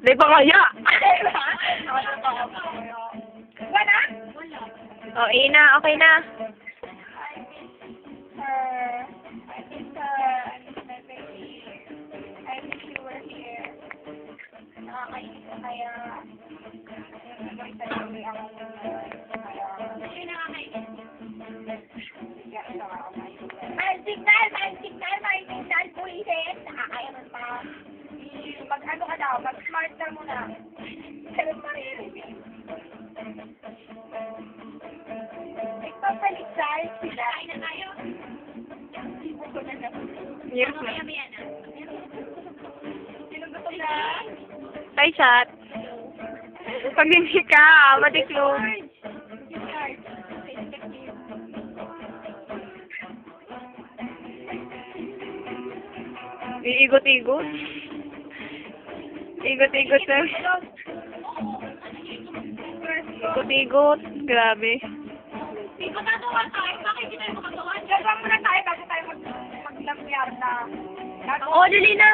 Di ba kaya? Wala? O, ina, okay na. I think, I wish you were here. Nakakainis na kaya, nagsasabi ako kasi nakakainis. May signal, buwisit. Nakakainis pa. Mag-ano ka daw, mag-smart na muna. Ganun maririnig. Nagpapaliksal sila. Kain na tayo. Yes, Ano kaya ma'am. yan ah? Sino gusto na? Hi, chat. Pag hindi ka, matiklog. Iigot-igot. Igot-igot na. Igot-igot. Grabe. Hindi ko natuwa tayo. Bakit hindi tayo makagawa? Gagawa muna tayo bago tayo mag-lamyar na. Oo, dali na.